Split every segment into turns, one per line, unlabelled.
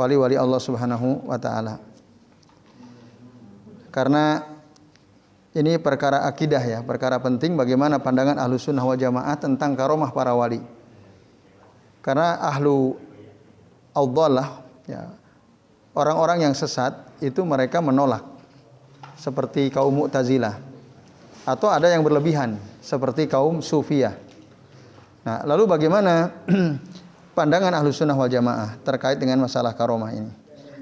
wali-wali Allah Subhanahu wa taala. Karena ini perkara akidah ya, perkara penting bagaimana pandangan Ahlussunnah wal Jamaah tentang karomah para wali. Karena ahlu ad-dhalah ya, orang-orang yang sesat itu mereka menolak seperti kaum Mu'tazilah, atau ada yang berlebihan seperti kaum Sufiyah. Nah, lalu bagaimana pandangan Ahlussunnah wal Jamaah terkait dengan masalah karomah ini?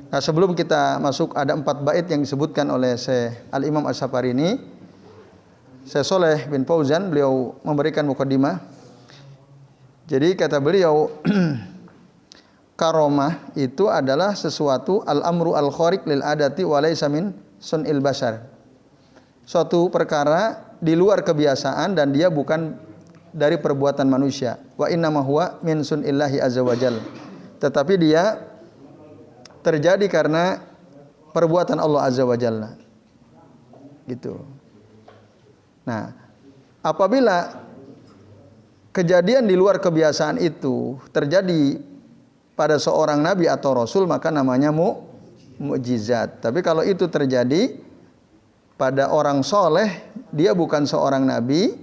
Nah, sebelum kita masuk, ada 4 bait yang disebutkan oleh Syekh Al-Imam Asy-Syafarini. Syekh Shalih bin Fauzan beliau memberikan mukaddimah. Jadi kata beliau, karomah itu adalah sesuatu al-amru al-khariq lil adati wa laysa min sun'il bashar. Suatu perkara di luar kebiasaan dan dia bukan dari perbuatan manusia. Wa innama huwa min sun'illahi azza wajal. Tetapi dia terjadi karena perbuatan Allah azza wajalla. Gitu. Nah, apabila kejadian di luar kebiasaan itu terjadi pada seorang nabi atau rasul, maka namanya mukjizat. Tapi kalau itu terjadi pada orang soleh, dia bukan seorang nabi,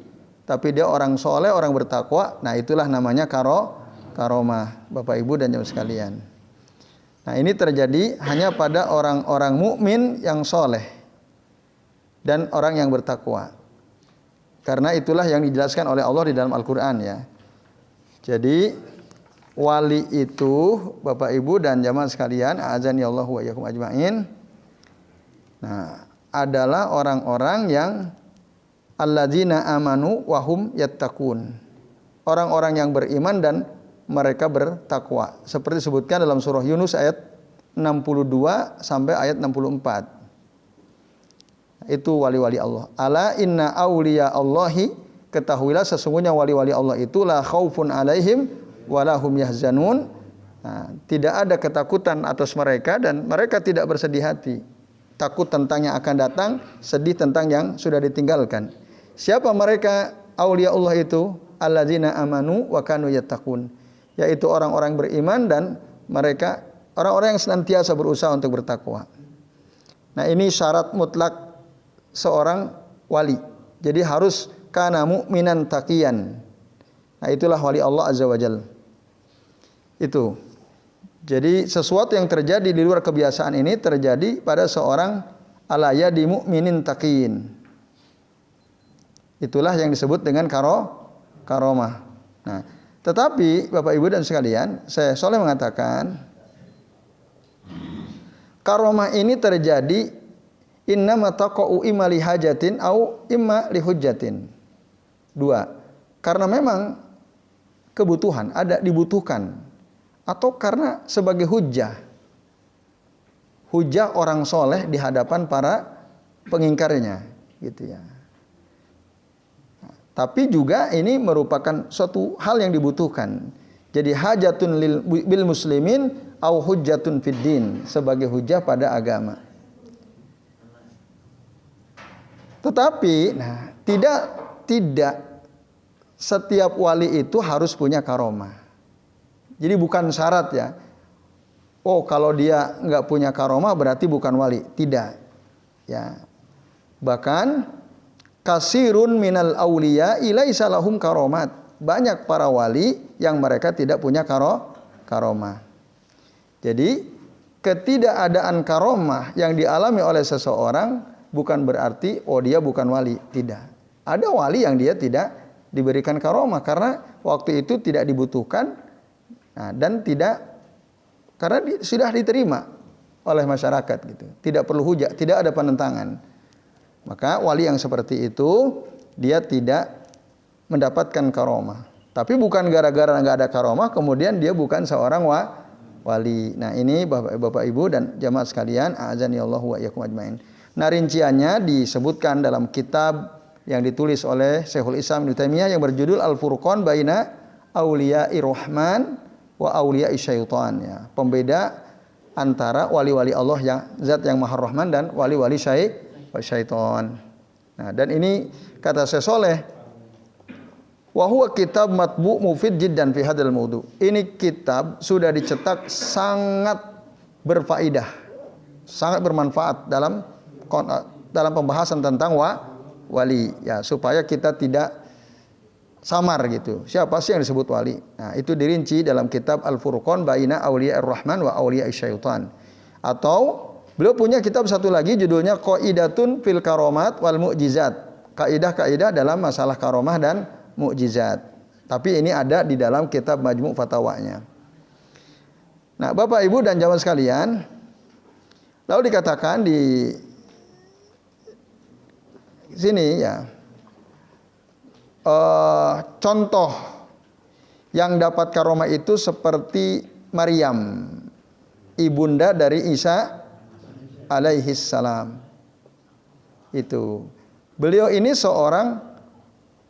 tapi dia orang soleh, orang bertakwa, nah itulah namanya karomah, Bapak Ibu dan jemaah sekalian. Nah, ini terjadi hanya pada orang-orang mukmin yang soleh dan orang yang bertakwa. Karena itulah yang dijelaskan oleh Allah di dalam Al-Quran ya. Jadi wali itu, Bapak Ibu dan jamaah sekalian, a'adzani Allah wa iyyakum ajmain. Nah, adalah orang-orang yang alladzina amanu wa hum yattaqun. Orang-orang yang beriman dan mereka bertakwa. Seperti disebutkan dalam surah Yunus ayat 62 sampai ayat 64. Itu wali-wali Allah. Ala inna awliya Allahi, ketahuilah sesungguhnya wali-wali Allah itu la khaufun alaihim walahum yahzanun. Nah, tidak ada ketakutan atas mereka dan mereka tidak bersedih hati. Takut tentang yang akan datang, sedih tentang yang sudah ditinggalkan. Siapa mereka aulia Allah itu? Alladzina amanu wa kanu yattaqun. Yaitu orang-orang beriman dan mereka orang-orang yang senantiasa berusaha untuk bertakwa. Nah, ini syarat mutlak seorang wali. Jadi harus kana mu'minan taqiyan. Nah, itulah wali Allah azza wajalla. Itu. Jadi sesuatu yang terjadi di luar kebiasaan ini terjadi pada seorang ala yadi mu'minin taqiyin. Itulah yang disebut dengan karomah. Nah, tetapi Bapak Ibu dan sekalian, saya Shalih mengatakan karomah ini terjadi innama taqa'u imma li hajatin au imma li hujjatin. 2. Karena memang kebutuhan, ada dibutuhkan, atau karena sebagai hujjah. Hujjah orang soleh di hadapan para pengingkarnya, gitu ya. Tapi juga ini merupakan suatu hal yang dibutuhkan. Jadi hajatun bil muslimin au hujjatun fid din, sebagai hujjah pada agama. Tetapi tidak setiap wali itu harus punya karomah. Jadi bukan syarat ya. Oh, kalau dia nggak punya karomah berarti bukan wali. Tidak. Ya. Bahkan kasirun minal auliya ilaisa lahum karomat. Banyak para wali yang mereka tidak punya karomah. Jadi ketidakadaan karomah yang dialami oleh seseorang bukan berarti oh dia bukan wali. Tidak. Ada wali yang dia tidak diberikan karomah karena waktu itu tidak dibutuhkan, nah, dan karena sudah diterima oleh masyarakat gitu. Tidak perlu hujah, tidak ada penentangan. Maka wali yang seperti itu dia tidak mendapatkan karomah. Tapi bukan gara-gara nggak ada karomah kemudian dia bukan seorang wali. Nah, ini Bapak Ibu dan jamaah sekalian, a'adzani Allah wa iyyakum ajmain. Nah, rinciannya disebutkan dalam kitab yang ditulis oleh Syekhul Islam Ibnu Taimiyah yang berjudul Al-Furqan Baina Auliya'i Rahman wa Auliya'i Syaitan ya. Pembeda antara wali-wali Allah yang zat yang Maha Rahman dan wali-wali syaitan. Nah, dan ini kata Syekh Shalih, wa huwa kitab matbu' mufid jiddan fi hadzal mawdu'. Ini kitab sudah dicetak sangat berfaedah, sangat bermanfaat dalam pembahasan tentang wali ya, supaya kita tidak samar gitu. Siapa sih yang disebut wali? Nah, itu dirinci dalam kitab Al-Furqan baina Auliya'ir Rahman wa Auliya'isy Syaitan. Atau beliau punya kitab satu lagi judulnya Qaidatun fil Karomat wal Mu'jizat. Kaidah-kaidah dalam masalah karomah dan mukjizat. Tapi ini ada di dalam kitab Majmu' Fatawanya. Nah, Bapak Ibu dan jamaah sekalian, lalu dikatakan di sini ya, contoh yang dapat karomah itu seperti Maryam, ibunda dari Isa alaihis salam. Itu. Beliau ini seorang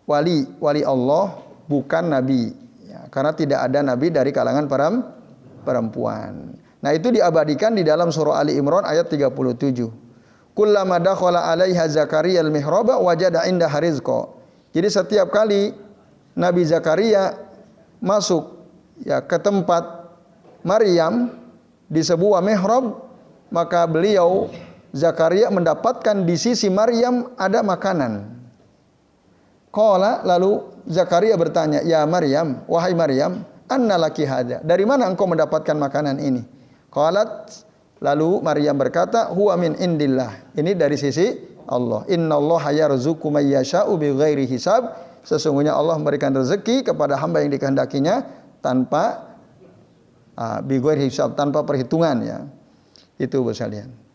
wali Allah, bukan nabi. Ya, karena tidak ada nabi dari kalangan perempuan. Nah, itu diabadikan di dalam surah Ali Imran ayat 37. Kullama dakhala 'alaiha Zakaria al-mihraba wajada indaha rizqa. Jadi setiap kali Nabi Zakaria masuk ya ke tempat Maryam di sebuah mihrab, maka beliau Zakaria mendapatkan di sisi Maryam ada makanan. Qala, lalu Zakaria bertanya, "Ya Maryam, wahai Maryam, anna laki hadza? Dari mana engkau mendapatkan makanan ini?" Qalat, lalu Maryam berkata, "Huwa min indillah." Ini dari sisi Allah. Innallaha yarzuqu may yasha'u bighairi hisab. Sesungguhnya Allah memberikan rezeki kepada hamba yang dikehendakinya tanpa bighairi hisab, tanpa perhitungan ya. Itu sekalian.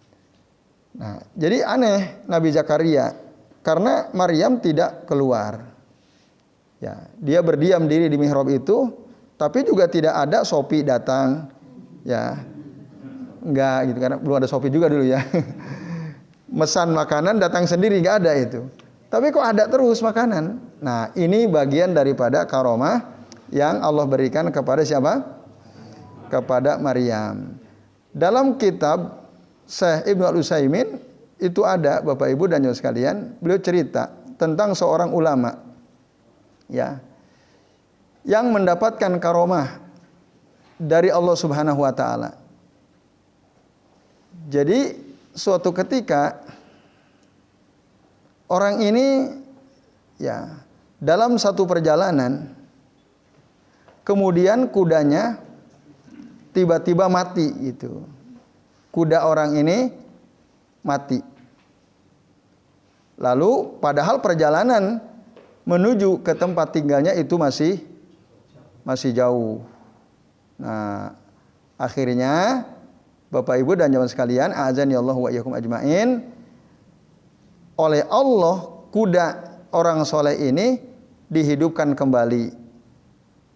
Nah, jadi aneh Nabi Zakaria karena Maryam tidak keluar. Ya, dia berdiam diri di mihrab itu, tapi juga tidak ada Sopi datang. Ya. Enggak gitu, karena belum ada Sopi juga dulu ya. Mesan makanan datang sendiri, enggak ada itu. Tapi kok ada terus makanan. Nah, ini bagian daripada karomah yang Allah berikan kepada siapa? Kepada Maryam. Dalam kitab Syekh Ibnu Al-Utsaimin itu ada, Bapak Ibu dan Saudara sekalian, beliau cerita tentang seorang ulama ya yang mendapatkan karomah dari Allah Subhanahu wa taala. Jadi suatu ketika orang ini ya dalam satu perjalanan kemudian kudanya tiba-tiba mati gitu. Kuda orang ini mati. Lalu padahal perjalanan menuju ke tempat tinggalnya itu masih jauh. Nah, akhirnya Bapak Ibu dan jamaah sekalian, azan ya Allah wa iyyakum ajmain, oleh Allah kuda orang soleh ini dihidupkan kembali.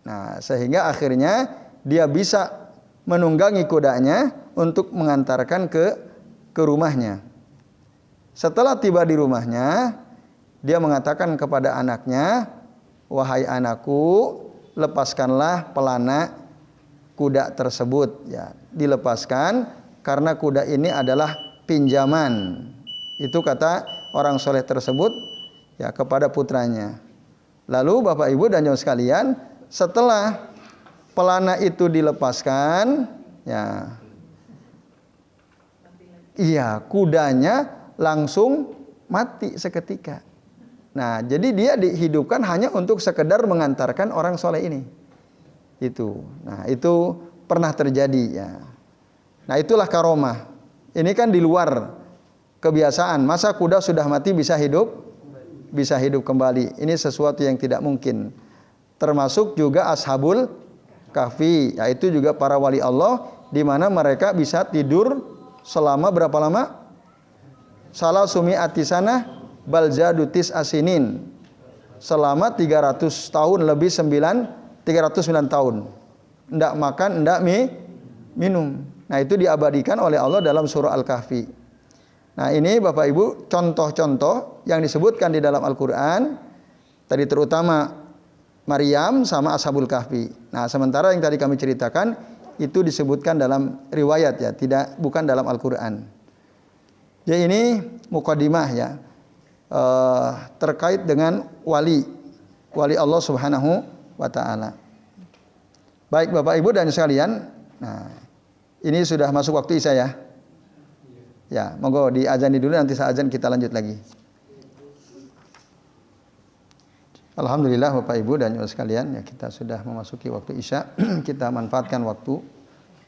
Nah, sehingga akhirnya dia bisa menunggangi kudanya untuk mengantarkan ke rumahnya. Setelah tiba di rumahnya, dia mengatakan kepada anaknya, "Wahai anakku, lepaskanlah pelana kuda tersebut." Ya, dilepaskan karena kuda ini adalah pinjaman. Itu kata orang soleh tersebut ya kepada putranya. Lalu Bapak Ibu dan Saudara sekalian, setelah pelana itu dilepaskan, ya, iya, kudanya langsung mati seketika. Nah, jadi dia dihidupkan hanya untuk sekedar mengantarkan orang soleh ini. Itu. Nah, itu pernah terjadi ya. Nah, itulah karomah. Ini kan di luar kebiasaan. Masa kuda sudah mati bisa hidup? Bisa hidup kembali. Ini sesuatu yang tidak mungkin. Termasuk juga Ashabul Kahfi, yaitu juga para wali Allah di mana mereka bisa tidur selama berapa lama? Salah sumi atisana baljadutis asinin. Selama 300 tahun lebih 309 tahun. Ndak makan, ndak minum. Nah, itu diabadikan oleh Allah dalam surah Al-Kahfi. Nah, ini Bapak Ibu contoh-contoh yang disebutkan di dalam Al-Qur'an. Tadi terutama Maryam sama Ashabul Kahfi. Nah, sementara yang tadi kami ceritakan itu disebutkan dalam riwayat ya, bukan dalam Al-Qur'an. Jadi ini mukadimah ya. Terkait dengan wali Allah Subhanahu wa taala. Baik Bapak Ibu dan sekalian, nah Ini sudah masuk waktu Isya ya? Ya, monggo diazani dulu, nanti saat azan kita lanjut lagi. Alhamdulillah Bapak Ibu dan Ibu sekalian, ya kita sudah memasuki waktu Isya. Kita manfaatkan waktu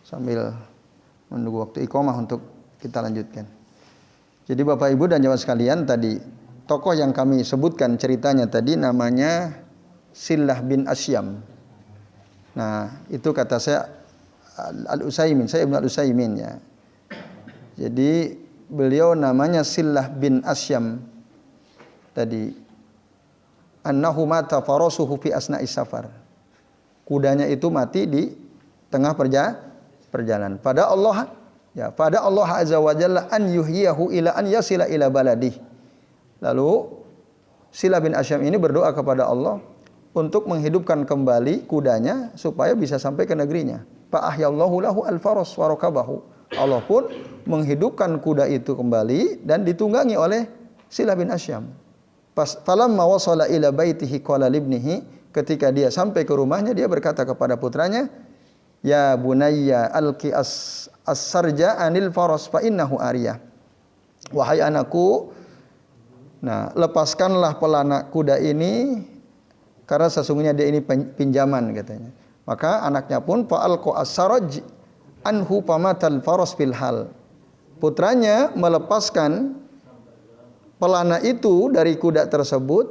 sambil menunggu waktu iqamah untuk kita lanjutkan. Jadi Bapak Ibu dan Ibu sekalian, tadi tokoh yang kami sebutkan ceritanya tadi namanya Sillah bin Asyam. Nah, itu kata saya Al-Utsaimin, saya Ibnu Al-Utsaimin ya. Jadi beliau namanya Sillah bin Asyam tadi. Annahu mata farasuhu fi asna'is safar. Kudanya itu mati di tengah perjalanan. Pada Allah Azza wa Jalla an yuhyihu ila an yasila ila baladih. Lalu Sillah bin Asyam ini berdoa kepada Allah untuk menghidupkan kembali kudanya supaya bisa sampai ke negerinya. Fa ahyallahu lahu al-faras wa rakabahu. Allah pun menghidupkan kuda itu kembali dan ditunggangi oleh Sillah bin Asyam. Falamma wasala ila baitihi qala libnihi, ketika dia sampai ke rumahnya dia berkata kepada putranya, "Ya bunayya alqi as-sarja anil faras fa innahu ariyah." Wahai anakku, lepaskanlah pelana kuda ini karena sesungguhnya dia ini pinjaman katanya. Maka anaknya pun fa'alqa as-saraj anhu pamatal faras fil hal. Putranya melepaskan pelana itu dari kuda tersebut.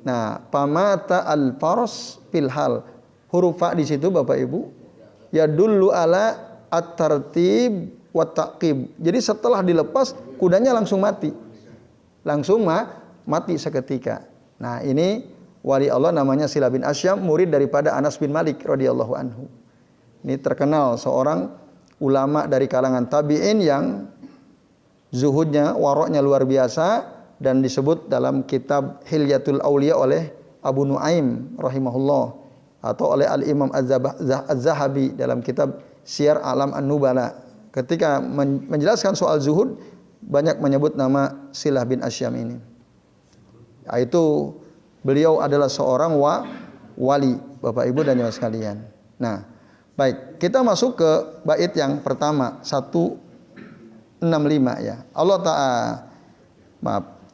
Nah, pamata al faras fil hal. Huruf fa di situ Bapak Ibu ya dullu ala at-tartib wa taqib. Jadi setelah dilepas kudanya langsung mati. Langsung mati seketika. Nah, ini wali Allah namanya Sillah bin Asyam, murid daripada Anas bin Malik radhiyallahu anhu. Ini terkenal seorang ulama dari kalangan tabi'in yang zuhudnya, waroknya luar biasa dan disebut dalam kitab Hilyatul Auliya oleh Abu Nuaim rahimahullah atau oleh Al-Imam Az-Zahabi dalam kitab Syiar Alam An-Nubala. Ketika menjelaskan soal zuhud banyak menyebut nama Sillah bin Asyam ini. Yaitu beliau adalah seorang wali, Bapak Ibu dan Ibu sekalian. Nah, baik, kita masuk ke bait yang pertama 165 ya.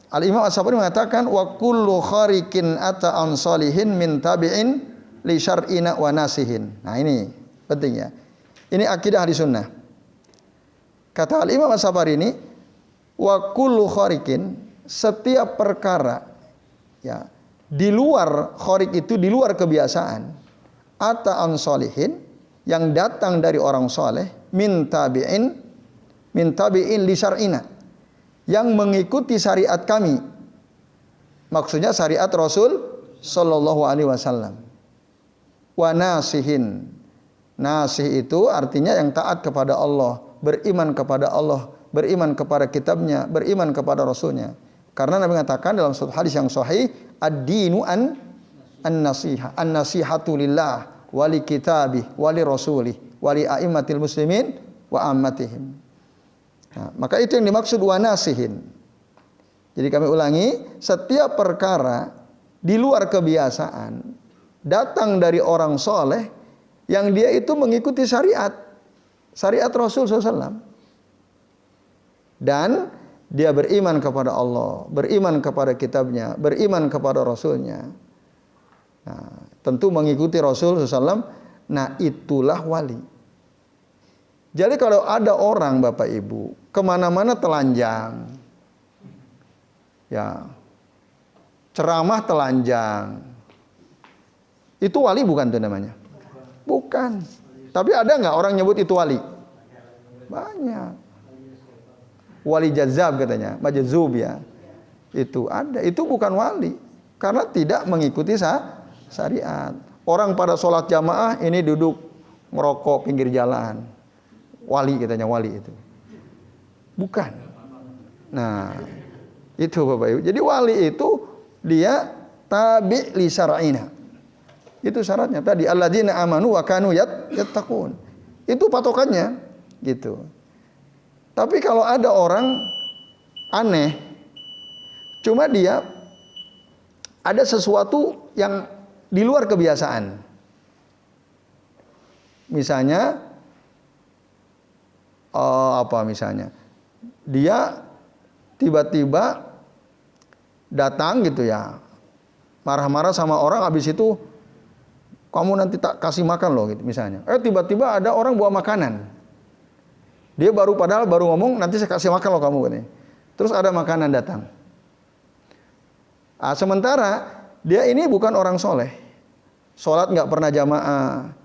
Al-Imam As-Sabuni mengatakan wa kullu kharikin ata an salihin min tabi'in li syar'ina wa nasihin. Nah, ini penting ya. Ini akidah ahli sunnah. Kata Al-Imam As-Sabuni ini wa kullu kharikin, setiap perkara ya di luar kharik itu di luar kebiasaan, ata an salihin, yang datang dari orang soleh, min tabi'in li syar'ina, yang mengikuti syariat kami. Maksudnya syariat Rasul sallallahu alaihi wasallam. Wa nasihin. Nasih itu artinya yang taat kepada Allah, beriman kepada Allah, beriman kepada kitabnya, beriman kepada Rasulnya. Karena Nabi mengatakan dalam suatu hadis yang sahih, ad-dinu an-nasiha, an-nasihatu lillah wali kitabih, wali rasulih, wali a'immatil muslimin wa ammatihim. Nah, maka itu yang dimaksud wa nasihin. Jadi kami ulangi, setiap perkara di luar kebiasaan datang dari orang soleh yang dia itu mengikuti syariat Rasul SAW, dan dia beriman kepada Allah, beriman kepada kitabnya, beriman kepada Rasulnya. Nah, tentu mengikuti Rasul SAW. Nah, itulah wali. Jadi kalau ada orang Bapak Ibu kemana-mana telanjang, ya ceramah telanjang, itu wali bukan tuh namanya? Bukan. Tapi ada nggak orang nyebut itu wali? Banyak. Wali jazab katanya, majzub ya. Itu ada. Itu bukan wali karena tidak mengikuti syariat. Orang pada sholat jamaah ini duduk ngerokok pinggir jalan. Wali katanya, wali itu. Bukan. Nah, itu Bapak Ibu. Jadi wali itu dia tabi' li syar'ina. Itu syaratnya tadi, alladzina amanu wa kanu yattaqun. Itu patokannya gitu. Tapi kalau ada orang aneh, cuma dia ada sesuatu yang di luar kebiasaan. Misalnya apa misalnya, dia tiba-tiba datang gitu ya, marah-marah sama orang, habis itu kamu nanti tak kasih makan loh gitu misalnya. Tiba-tiba ada orang bawa makanan. Dia padahal baru ngomong nanti saya kasih makan loh kamu ini. Terus ada makanan datang. Sementara dia ini bukan orang soleh. Sholat nggak pernah jamaah.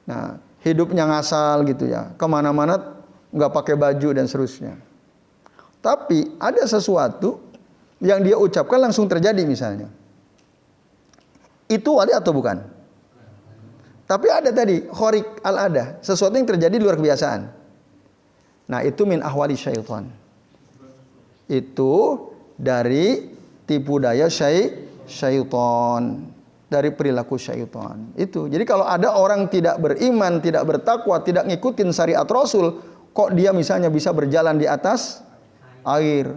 Nah, hidupnya ngasal gitu ya. Kemana-mana nggak pakai baju dan seterusnya. Tapi ada sesuatu yang dia ucapkan langsung terjadi misalnya. Itu wali atau bukan? Tapi ada tadi khorik al-ada, sesuatu yang terjadi di luar kebiasaan. Nah, itu min ahwali syaitan. Itu dari tipu daya syaitan, dari perilaku syaitan. Itu. Jadi kalau ada orang tidak beriman, tidak bertakwa, tidak ngikutin syariat Rasul, kok dia misalnya bisa berjalan di atas air?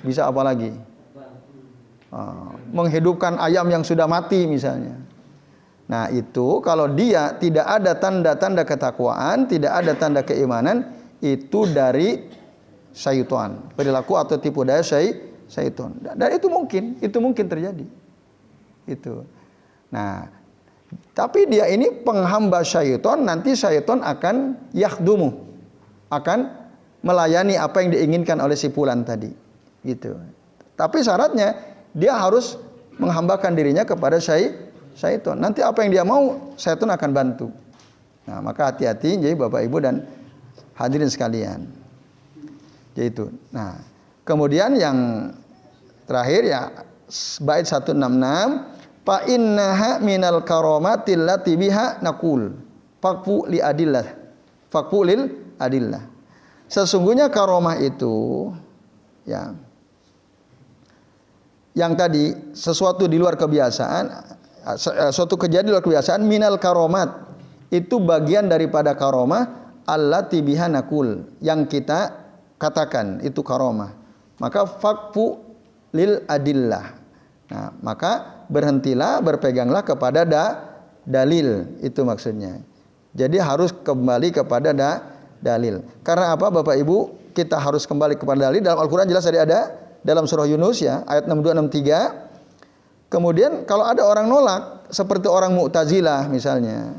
Bisa apa lagi? Menghidupkan ayam yang sudah mati misalnya. Nah, itu kalau dia tidak ada tanda-tanda ketakwaan, tidak ada tanda keimanan, itu dari syaitan, perilaku atau tipu daya syaitan. Dan itu mungkin terjadi. Itu. Nah, tapi dia ini penghamba syaitan, nanti syaitan akan yakhdumu, akan melayani apa yang diinginkan oleh si fulan tadi. Gitu. Tapi syaratnya dia harus menghambakan dirinya kepada syaitan. Nanti apa yang dia mau, syaitan akan bantu. Nah, maka hati-hati jadi Bapak Ibu dan hadirin sekalian. Yaitu. Nah, kemudian yang terakhir ya bait 166, fa innaha minal karamatil lati biha naqul faqfu li adillah. Faqfu lil adillah. Sesungguhnya karomah itu ya yang tadi sesuatu di luar kebiasaan, suatu kejadian di luar kebiasaan, minal karomat, itu bagian daripada karomah allati biha naqul, yang kita katakan itu karomah. Maka faqfu lil adillah. Nah, maka berhentilah, berpeganglah kepada dalil, itu maksudnya. Jadi harus kembali kepada dalil. Karena apa Bapak Ibu? Kita harus kembali kepada dalil. Dalam Al-Qur'an jelas tadi ada dalam surah Yunus ya, ayat 62 63. Kemudian kalau ada orang nolak, seperti orang Mu'tazilah misalnya.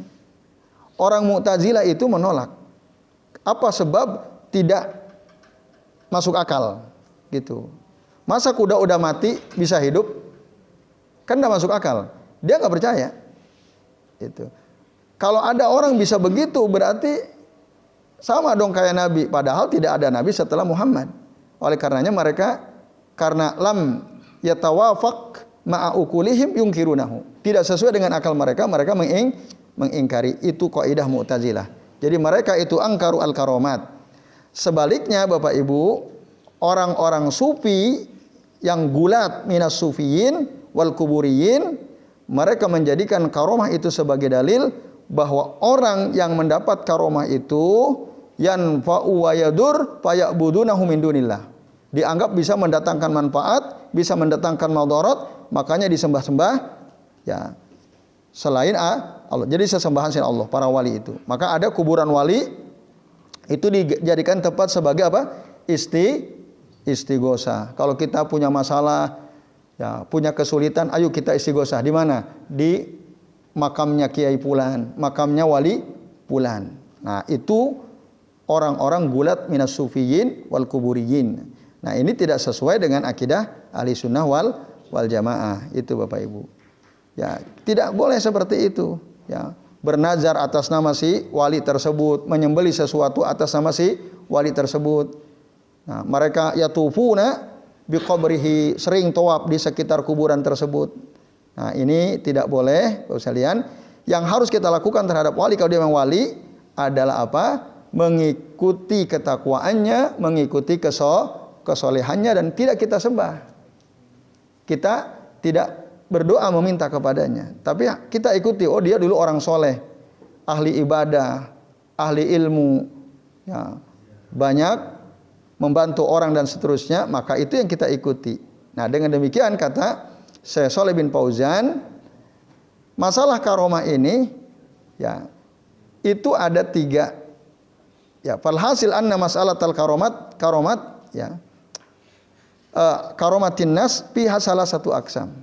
Orang Mu'tazilah itu menolak. Apa sebab? Tidak masuk akal gitu. Masa kuda udah mati bisa hidup? Kan enggak masuk akal. Dia enggak percaya. Itu. Kalau ada orang bisa begitu berarti sama dong kayak Nabi, padahal tidak ada Nabi setelah Muhammad. Oleh karenanya mereka karena lam yatawafaq ma'a ukulihim yungkirunahu. Tidak sesuai dengan akal mereka, mereka mengingkari. Itu kaidah Mu'tazilah. Jadi mereka itu angkaru al-karomat. Sebaliknya Bapak Ibu, orang-orang sufi yang gulat minas sufiyin wal kuburiyin, mereka menjadikan karomah itu sebagai dalil bahwa orang yang mendapat karomah itu yanfa'u wa yadur faya'budunahu min dunillah. Dianggap bisa mendatangkan manfaat, bisa mendatangkan madarat, makanya disembah-sembah ya selain Allah. Jadi sesembahan selain Allah para wali itu. Maka ada kuburan wali itu dijadikan tempat sebagai apa? Istighosah. Kalau kita punya masalah, ya, punya kesulitan, ayo kita istighosah. Di mana? Di makamnya Kiai Fulan, makamnya wali Fulan. Nah, itu orang-orang gulat minas sufiyin wal kuburiyin. Nah, ini tidak sesuai dengan akidah ahli sunnah wal jamaah. Itu Bapak Ibu. Ya, tidak boleh seperti itu. Ya, bernazar atas nama si wali tersebut, menyembelih sesuatu atas nama si wali tersebut. Nah, mereka yatufuna biqabrihi, sering tawaf di sekitar kuburan tersebut. Nah, ini tidak boleh, Bapak sekalian. Yang harus kita lakukan terhadap wali kalau dia memang wali adalah apa? Mengikuti ketakwaannya, mengikuti kesolehannya, dan tidak kita sembah. Kita tidak berdoa meminta kepadanya, tapi kita ikuti. Oh, dia dulu orang soleh, ahli ibadah, ahli ilmu, ya, banyak membantu orang dan seterusnya, maka itu yang kita ikuti. Nah, dengan demikian kata Syekh Shalih bin Fauzan, masalah karomah ini ya itu ada tiga Ya, falhasil anna mas'alatal karomat ya. Karomatin nas fiha salah satu aksam.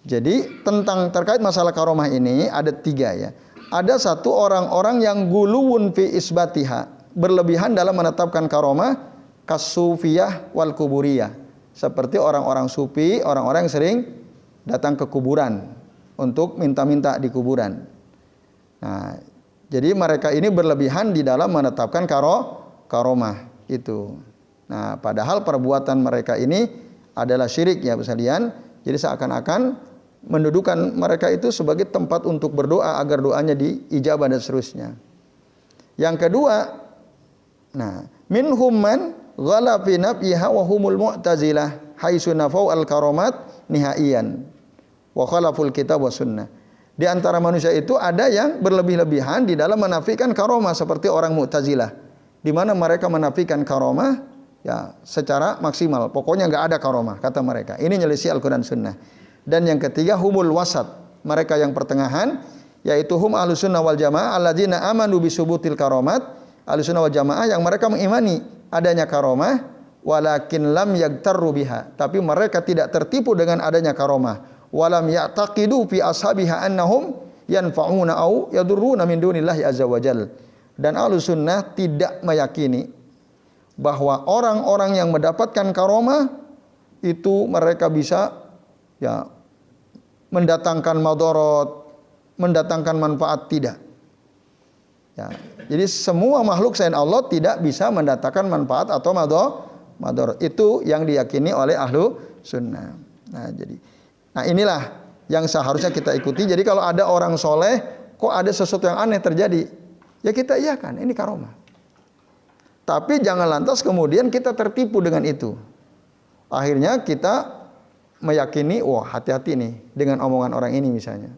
Jadi tentang terkait masalah karomah ini ada 3 ya. Ada satu orang-orang yang guluwun fi isbatiha, berlebihan dalam menetapkan karomah, kasufiyah wal kuburiyah. Seperti orang-orang sufi, orang-orang yang sering datang ke kuburan untuk minta-minta di kuburan. Nah, jadi mereka ini berlebihan di dalam menetapkan karomah itu. Nah, padahal perbuatan mereka ini adalah syirik ya sekalian. Jadi seakan-akan mendudukan mereka itu sebagai tempat untuk berdoa agar doanya diijabah dan seterusnya. Yang kedua, nah, minhum man ghala fi nafyiha wa humul mu'tazilah haitsu nafau al-karamat nihaiyan wa khalaful kitab wa sunnah. Di antara manusia itu ada yang berlebih-lebihan di dalam menafikan karomah seperti orang Mu'tazilah, di mana mereka menafikan karomah ya secara maksimal. Pokoknya nggak ada karomah kata mereka. Ini nyelisih Al-Quran Sunnah. Dan yang ketiga humul wasat, mereka yang pertengahan, yaitu hum ahlussunnah wal jamaah alladzina amanu bisubutil karomat. Ahlussunnah wal jamaah yang mereka mengimani adanya karomah, walakin lam yagtarru biha, tapi mereka tidak tertipu dengan adanya karomah. Walam ya'taqidu fi ashabiha annahum yanfa'una au yadurruna min dunillahi azza wajal. Dan Ahlussunnah tidak meyakini bahwa orang-orang yang mendapatkan karomah itu mereka bisa ya mendatangkan madarat, mendatangkan manfaat, tidak. Ya, jadi semua makhluk selain Allah tidak bisa mendatangkan manfaat atau madarat. Itu yang diyakini oleh Ahlussunnah. Nah, inilah yang seharusnya kita ikuti. Jadi kalau ada orang soleh, kok ada sesuatu yang aneh terjadi, ya kita iyakan, ini karomah. Tapi jangan lantas kemudian kita tertipu dengan itu. Akhirnya kita meyakini, wah hati-hati nih dengan omongan orang ini misalnya.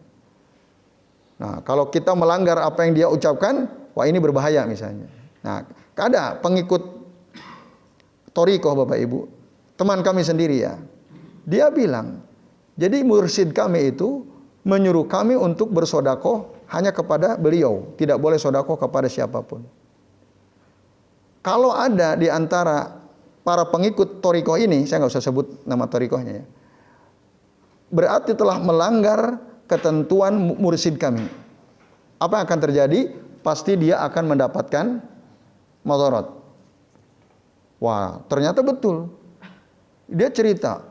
Nah, kalau kita melanggar apa yang dia ucapkan, wah ini berbahaya misalnya. Nah, ada pengikut Thariqah Bapak Ibu, teman kami sendiri ya, dia bilang, jadi mursyid kami itu menyuruh kami untuk bersodakoh hanya kepada beliau, tidak boleh sodakoh kepada siapapun. Kalau ada di antara para pengikut Thariqah ini, saya nggak usah sebut nama Thariqahnya ya, berarti telah melanggar ketentuan mursyid kami. Apa yang akan terjadi? Pasti dia akan mendapatkan madarat. Wah, ternyata betul. Dia cerita,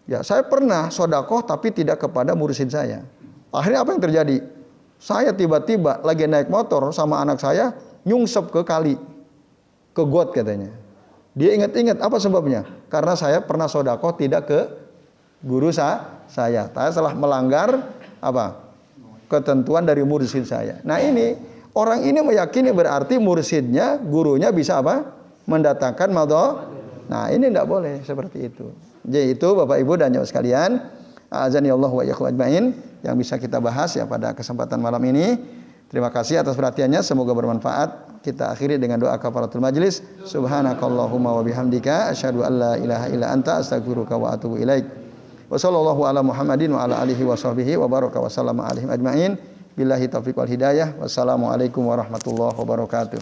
ya saya pernah sodakoh tapi tidak kepada mursyid saya. Akhirnya apa yang terjadi? Saya tiba-tiba lagi naik motor sama anak saya, nyungsep ke kali, ke got katanya. Dia ingat-ingat apa sebabnya? Karena saya pernah sodakoh tidak ke guru saya. Saya telah melanggar apa? Ketentuan dari mursyid saya. Nah ini, orang ini meyakini berarti mursyidnya, gurunya bisa apa? Mendatangkan madarat. Nah ini tidak boleh seperti itu. Jadi itu Bapak Ibu dan Nyawa sekalian, azanillahu wa iyyakum ajmain, yang bisa kita bahas ya pada kesempatan malam ini. Terima kasih atas perhatiannya, semoga bermanfaat. Kita akhiri dengan doa kafaratul majlis. Subhanakallahumma wa bihamdika asyhadu an la ilaha illa anta astaghfiruka wa atubu ilaik. Wa sallallahu ala Muhammadin wa ala alihi wa sahbihi wa baraka wa sallama alaihim ajmain. Billahi taufiq wal hidayah. Wassalamualaikum warahmatullahi wabarakatuh.